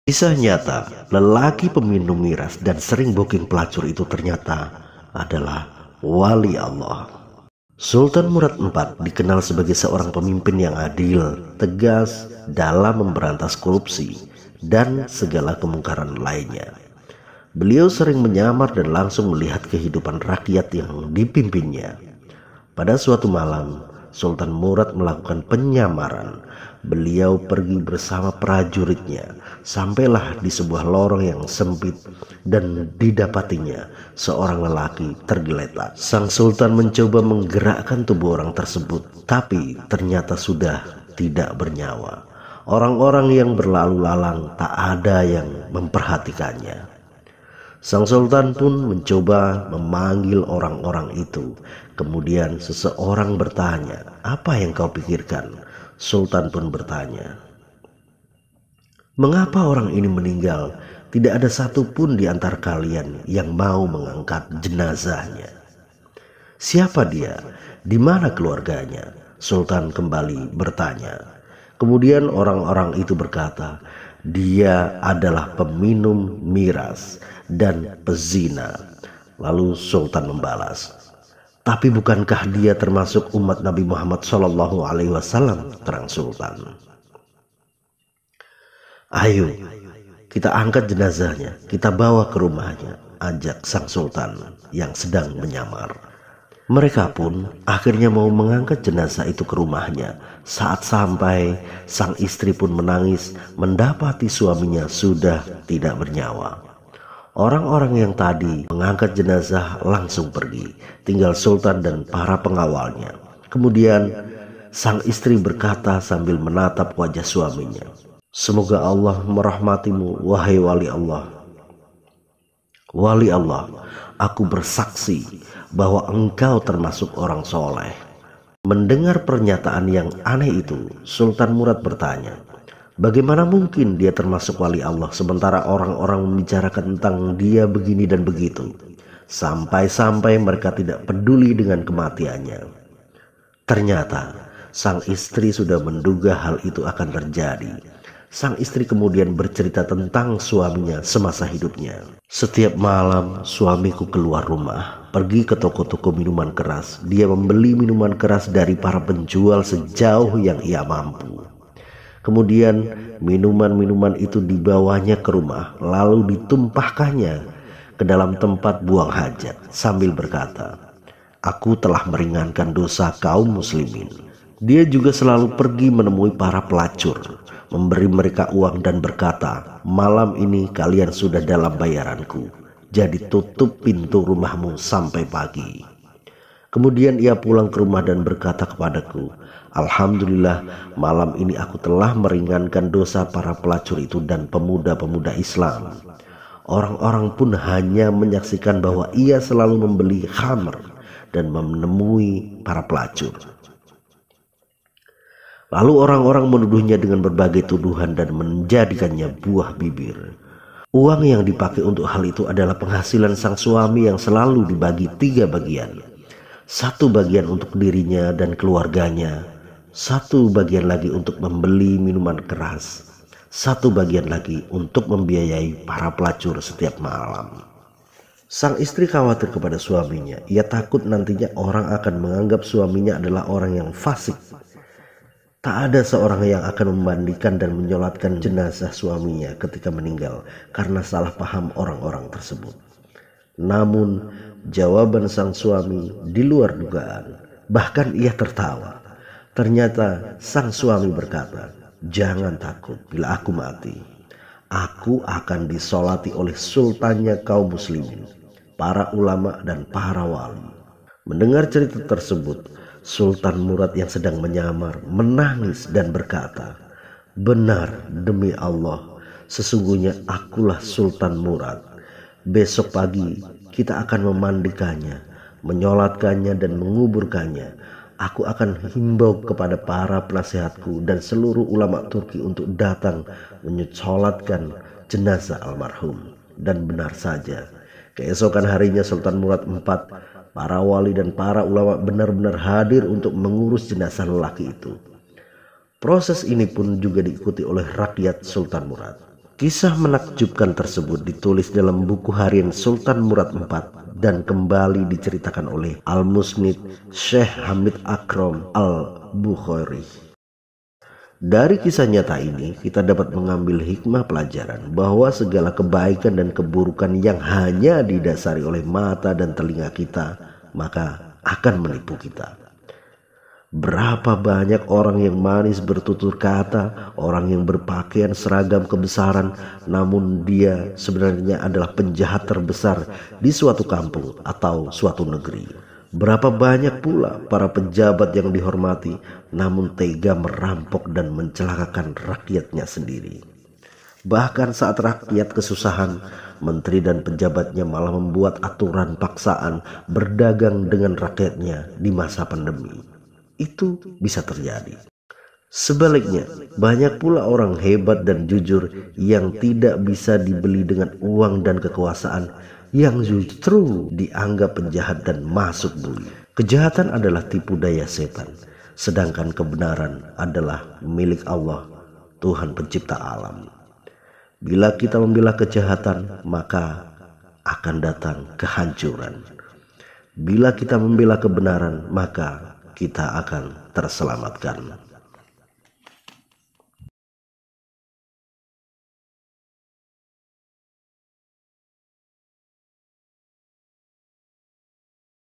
Kisah nyata, lelaki peminum miras dan sering booking pelacur itu ternyata adalah wali Allah. Sultan Murad IV dikenal sebagai seorang pemimpin yang adil, tegas dalam memberantas korupsi dan segala kemungkaran lainnya. Beliau sering menyamar dan langsung melihat kehidupan rakyat yang dipimpinnya. Pada suatu malam, Sultan Murad melakukan penyamaran. Beliau pergi bersama prajuritnya, sampailah di sebuah lorong yang sempit dan didapatinya seorang lelaki tergeletak. Sang Sultan mencoba menggerakkan tubuh orang tersebut, tapi ternyata sudah tidak bernyawa. Orang-orang yang berlalu lalang tak ada yang memperhatikannya. Sang Sultan pun mencoba memanggil orang-orang itu. Kemudian seseorang bertanya, "Apa yang kau pikirkan?" Sultan pun bertanya, "Mengapa orang ini meninggal? Tidak ada satupun di antara kalian yang mau mengangkat jenazahnya. Siapa dia? Di mana keluarganya?" Sultan kembali bertanya. Kemudian orang-orang itu berkata, "Dia adalah peminum miras dan pezina." Lalu Sultan membalas, "Tapi bukankah dia termasuk umat Nabi Muhammad SAW?" Terang Sultan, "Ayo, kita angkat jenazahnya, kita bawa ke rumahnya," ajak sang Sultan yang sedang menyamar. Mereka pun akhirnya mau mengangkat jenazah itu ke rumahnya. Saat sampai, sang istri pun menangis mendapati suaminya sudah tidak bernyawa. Orang-orang yang tadi mengangkat jenazah langsung pergi, tinggal Sultan dan para pengawalnya. Kemudian sang istri berkata sambil menatap wajah suaminya, "Semoga Allah merahmatimu, wahai wali Allah. Wali Allah, aku bersaksi bahwa engkau termasuk orang soleh." Mendengar pernyataan yang aneh itu, Sultan Murad bertanya, "Bagaimana mungkin dia termasuk wali Allah sementara orang-orang membicarakan tentang dia begini dan begitu?" Sampai-sampai mereka tidak peduli dengan kematiannya. Ternyata sang istri sudah menduga hal itu akan terjadi. Sang istri kemudian bercerita tentang suaminya semasa hidupnya. "Setiap malam suamiku keluar rumah, pergi ke toko-toko minuman keras. Dia membeli minuman keras dari para penjual sejauh yang ia mampu. Kemudian minuman-minuman itu dibawanya ke rumah, lalu ditumpahkannya ke dalam tempat buang hajat sambil berkata, 'Aku telah meringankan dosa kaum muslimin.' Dia juga selalu pergi menemui para pelacur, memberi mereka uang dan berkata, 'Malam ini kalian sudah dalam bayaranku, jadi tutup pintu rumahmu sampai pagi.' Kemudian ia pulang ke rumah dan berkata kepadaku, 'Alhamdulillah, malam ini aku telah meringankan dosa para pelacur itu dan pemuda-pemuda Islam.' Orang-orang pun hanya menyaksikan bahwa ia selalu membeli khamr dan menemui para pelacur. Lalu orang-orang menuduhnya dengan berbagai tuduhan dan menjadikannya buah bibir. Uang yang dipakai untuk hal itu adalah penghasilan sang suami yang selalu dibagi 3 bagian. 1 bagian untuk dirinya dan keluarganya, 1 bagian lagi untuk membeli minuman keras, 1 bagian lagi untuk membiayai para pelacur setiap malam." Sang istri khawatir kepada suaminya. Ia takut nantinya orang akan menganggap suaminya adalah orang yang fasik. Tak ada seorang yang akan memandikan dan menyolatkan jenazah suaminya ketika meninggal karena salah paham orang-orang tersebut. Namun jawaban sang suami di luar dugaan. Bahkan ia tertawa. Ternyata sang suami berkata, "Jangan takut, bila aku mati, aku akan disolati oleh sultannya kaum muslimin, para ulama dan para wali." Mendengar cerita tersebut, Sultan Murad yang sedang menyamar menangis dan berkata, "Benar demi Allah, sesungguhnya akulah Sultan Murad. Besok pagi kita akan memandikannya, menyolatkannya dan menguburkannya. Aku akan himbau kepada para penasehatku dan seluruh ulama Turki untuk datang menyolatkan jenazah almarhum." Dan benar saja, keesokan harinya Sultan Murad IV, para wali dan para ulama benar-benar hadir untuk mengurus jenazah lelaki itu. Proses ini pun juga diikuti oleh rakyat Sultan Murad. Kisah menakjubkan tersebut ditulis dalam buku harian Sultan Murad IV dan kembali diceritakan oleh Al-Musnid Syekh Hamid Akram Al-Bukhari. Dari kisah nyata ini kita dapat mengambil hikmah pelajaran bahwa segala kebaikan dan keburukan yang hanya didasari oleh mata dan telinga kita maka akan menipu kita. Berapa banyak orang yang manis bertutur kata, orang yang berpakaian seragam kebesaran, namun dia sebenarnya adalah penjahat terbesar di suatu kampung atau suatu negeri. Berapa banyak pula para pejabat yang dihormati, namun tega merampok dan mencelakakan rakyatnya sendiri. Bahkan saat rakyat kesusahan, menteri dan pejabatnya malah membuat aturan paksaan berdagang dengan rakyatnya di masa pandemi. Itu bisa terjadi. Sebaliknya, banyak pula orang hebat dan jujur yang tidak bisa dibeli dengan uang dan kekuasaan, yang justru dianggap penjahat dan masuk bui. Kejahatan adalah tipu daya setan, sedangkan kebenaran adalah milik Allah, Tuhan pencipta alam. Bila kita membela kejahatan, maka akan datang kehancuran. Bila kita membela kebenaran, maka kita akan terselamatkan.